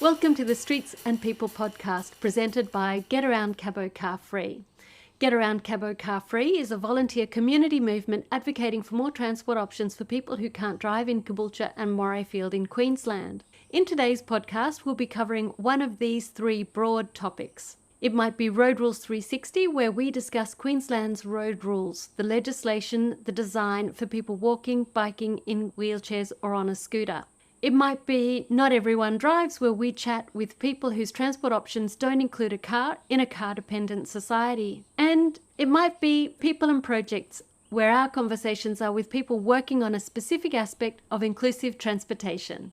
Welcome to the Streets and People podcast presented by Get Around Cabo Car Free. Get Around Cabo Car Free is a volunteer community movement advocating for more transport options for people who can't drive in Caboolture and Morayfield in Queensland. In today's podcast, we'll be covering one of these three broad topics. It might be Road Rules 360, where we discuss Queensland's road rules, the legislation, the design for people walking, biking, in wheelchairs or on a scooter. It might be Not Everyone Drives, where we chat with people whose transport options don't include a car in a car-dependent society. And it might be People and Projects, where our conversations are with people working on a specific aspect of inclusive transportation.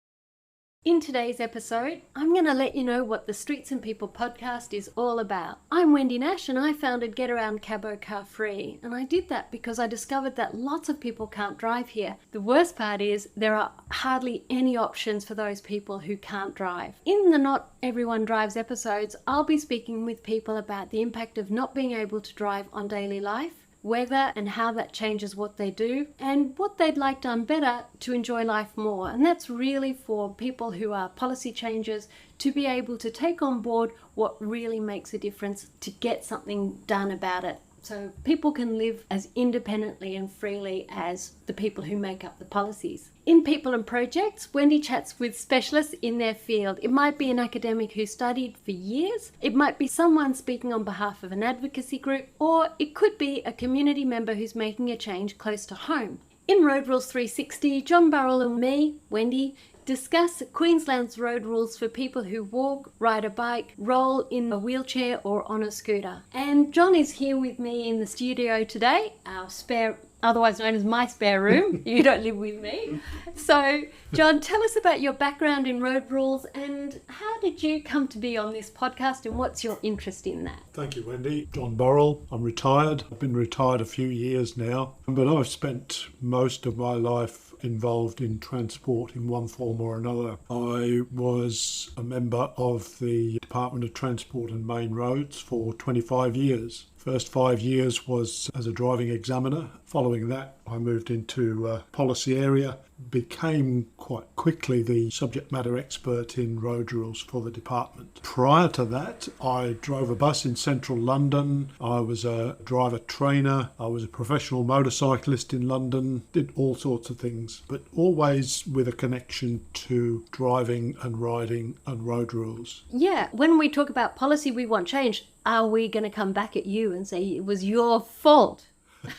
In today's episode, I'm going to let you know what the Streets and People podcast is all about. I'm Wendy Nash and I founded Get Around Cabo Car Free, and I did that because I discovered that lots of people can't drive here. The worst part is there are hardly any options for those people who can't drive. In the Not Everyone Drives episodes, I'll be speaking with people about the impact of not being able to drive on daily life, whether and how that changes what they do, and what they'd like done better to enjoy life more. And that's really for people who are policy changers to be able to take on board what really makes a difference to get something done about it. So people can live as independently and freely as the people who make up the policies. In People and Projects, Wendy chats with specialists in their field. It might be an academic who studied for years, it might be someone speaking on behalf of an advocacy group, or it could be a community member who's making a change close to home. In Road Rules 360, John Burrell and me, Wendy, discuss Queensland's road rules for people who walk, ride a bike, roll in a wheelchair or on a scooter. And John is here with me in the studio today, our spare, otherwise known as my spare room. You don't live with me. So, John, tell us about your background in road rules and how did you come to be on this podcast and what's your interest in that? Thank you, Wendy. John Burrell. I'm retired. I've been retired a few years now, but I've spent most of my life involved in transport in one form or another. I was a member of the Department of Transport and Main Roads for 25 years. First 5 years was as a driving examiner. Following that, I moved into policy area, became quite quickly the subject matter expert in road rules for the department. Prior to that, I drove a bus in central London. I was a driver trainer. I was a professional motorcyclist in London, did all sorts of things, but always with a connection to driving and riding and road rules. Yeah, when we talk about policy, we want change. Are we going to come back at you and say it was your fault?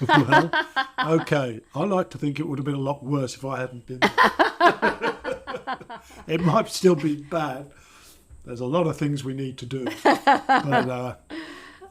Well, okay. I like to think it would have been a lot worse if I hadn't been there. It might still be bad. There's a lot of things we need to do. But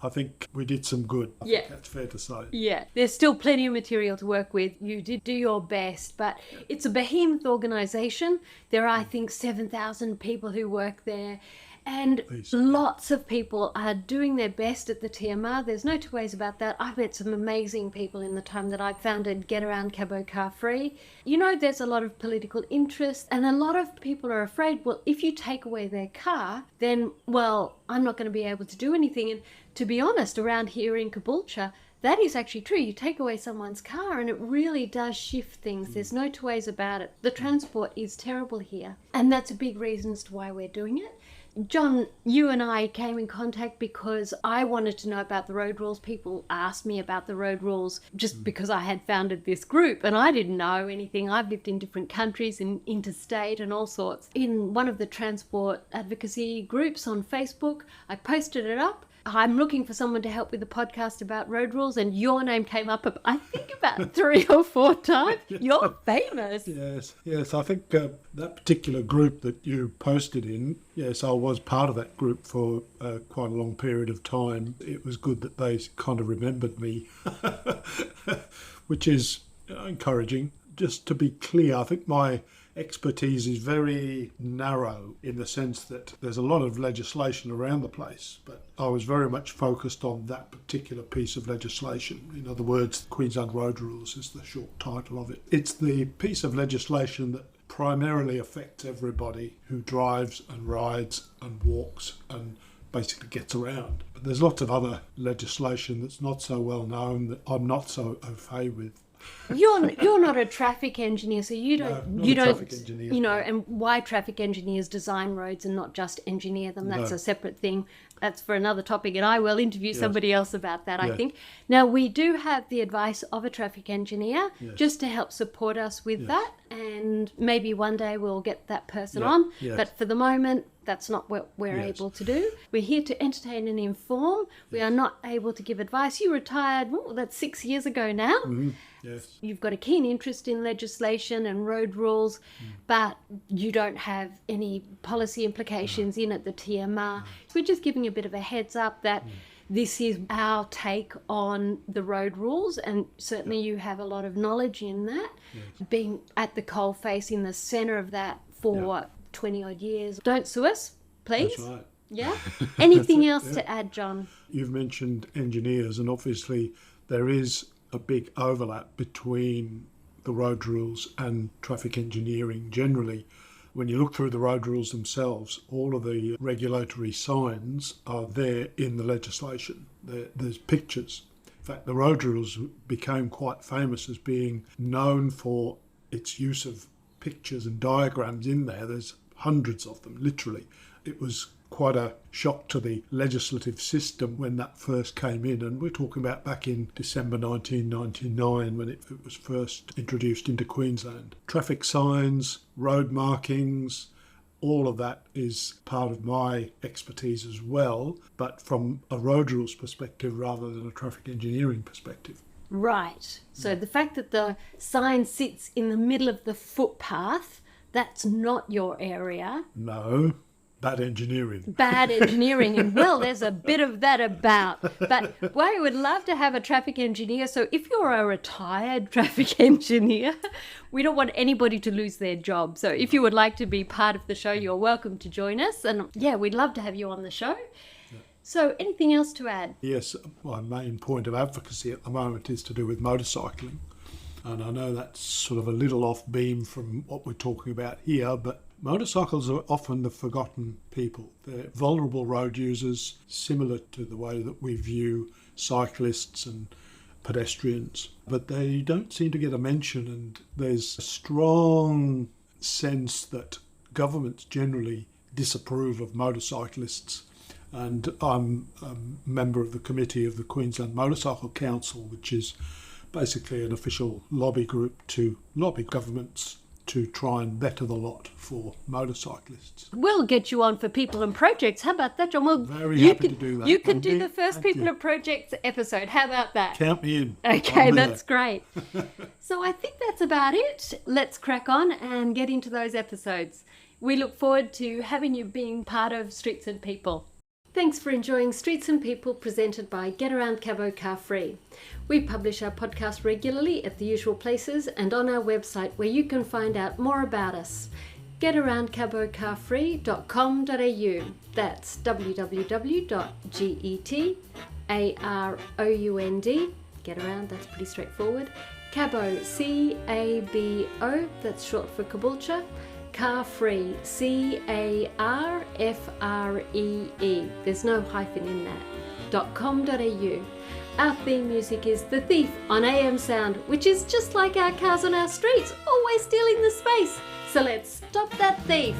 I think we did some good. I think that's fair to say. Yeah, there's still plenty of material to work with. You did do your best, but it's a behemoth organisation. There are, I think, 7,000 people who work there. And lots of people are doing their best at the TMR. There's no two ways about that. I've met some amazing people in the time that I've founded Get Around Cabo Car Free. You know, there's a lot of political interest and a lot of people are afraid, well, if you take away their car, then, well, I'm not going to be able to do anything. And to be honest, around here in Caboolture, that is actually true. You take away someone's car and it really does shift things. There's no two ways about it. The transport is terrible here. And that's a big reason as to why we're doing it. John, you and I came in contact because I wanted to know about the road rules. People asked me about the road rules just because I had founded this group and I didn't know anything. I've lived in different countries and interstate and all sorts. In one of the transport advocacy groups on Facebook, I posted it up. I'm looking for someone to help with the podcast about road rules, and your name came up, I think, about 3 or 4 times. You're famous. Yes. I think that particular group that you posted in, yes, I was part of that group for quite a long period of time. It was good that they kind of remembered me, which is encouraging. Just to be clear, I think my expertise is very narrow in the sense that there's a lot of legislation around the place, but I was very much focused on that particular piece of legislation. In other words, Queensland Road Rules is the short title of it. It's the piece of legislation that primarily affects everybody who drives and rides and walks and basically gets around. But there's lots of other legislation that's not so well known that I'm not so au fait with. You're not a traffic engineer, so you don't traffic engineer. and why traffic engineers design roads and not just engineer them. That's a separate thing. That's for another topic, and I will interview somebody else about that, I think. Now, we do have the advice of a traffic engineer just to help support us with that, and maybe one day we'll get that person on. But for the moment, that's not what we're able to do. We're here to entertain and inform. We are not able to give advice. You retired, that's 6 years ago now. Mm-hmm. Yes. You've got a keen interest in legislation and road rules, but you don't have any policy implications in at the TMR. We're just giving a bit of a heads up that this is our take on the road rules, and certainly you have a lot of knowledge in that, being at the coalface in the centre of that for 20 odd years. Don't sue us, please. That's right. Yeah. Anything else to add, John? You've mentioned engineers, and obviously there is a big overlap between the road rules and traffic engineering generally. When you look through the road rules themselves, all of the regulatory signs are there in the legislation. There's pictures. In fact, the road rules became quite famous as being known for its use of pictures and diagrams in there. There's hundreds of them, literally. It was quite a shock to the legislative system when that first came in, and we're talking about back in December 1999 when it was first introduced into Queensland. Traffic signs, road markings, all of that is part of my expertise as well, but from a road rules perspective rather than a traffic engineering perspective. Right. So the fact that the sign sits in the middle of the footpath, that's not your area. No. Bad engineering. Bad engineering. And well, there's a bit of that about. But we would love to have a traffic engineer. So if you're a retired traffic engineer, we don't want anybody to lose their job. So if you would like to be part of the show, you're welcome to join us. And we'd love to have you on the show. So anything else to add? Yes, my main point of advocacy at the moment is to do with motorcycling. And I know that's sort of a little off beam from what we're talking about here, but motorcycles are often the forgotten people. They're vulnerable road users, similar to the way that we view cyclists and pedestrians. But they don't seem to get a mention, and there's a strong sense that governments generally disapprove of motorcyclists. And I'm a member of the committee of the Queensland Motorcycle Council, which is basically an official lobby group to lobby governments to try and better the lot for motorcyclists. We'll get you on for People and Projects. How about that, John? Well, very happy to do that. You could do the first People and Projects episode. How about that? Count me in. Okay, that's great. So I think that's about it. Let's crack on and get into those episodes. We look forward to having you being part of Streets and People. Thanks for enjoying Streets and People presented by Get Around Cabo Car Free. We publish our podcast regularly at the usual places and on our website where you can find out more about us. getaroundcabocarfree.com.au. That's www.getaround, get around, that's pretty straightforward. Cabo, C-A-B-O, that's short for Caboolture. Car Free, C-A-R-F-R-E-E. There's no hyphen in that. .com.au. Our theme music is The Thief on AM Sound, which is just like our cars on our streets, always stealing the space. So let's stop that thief.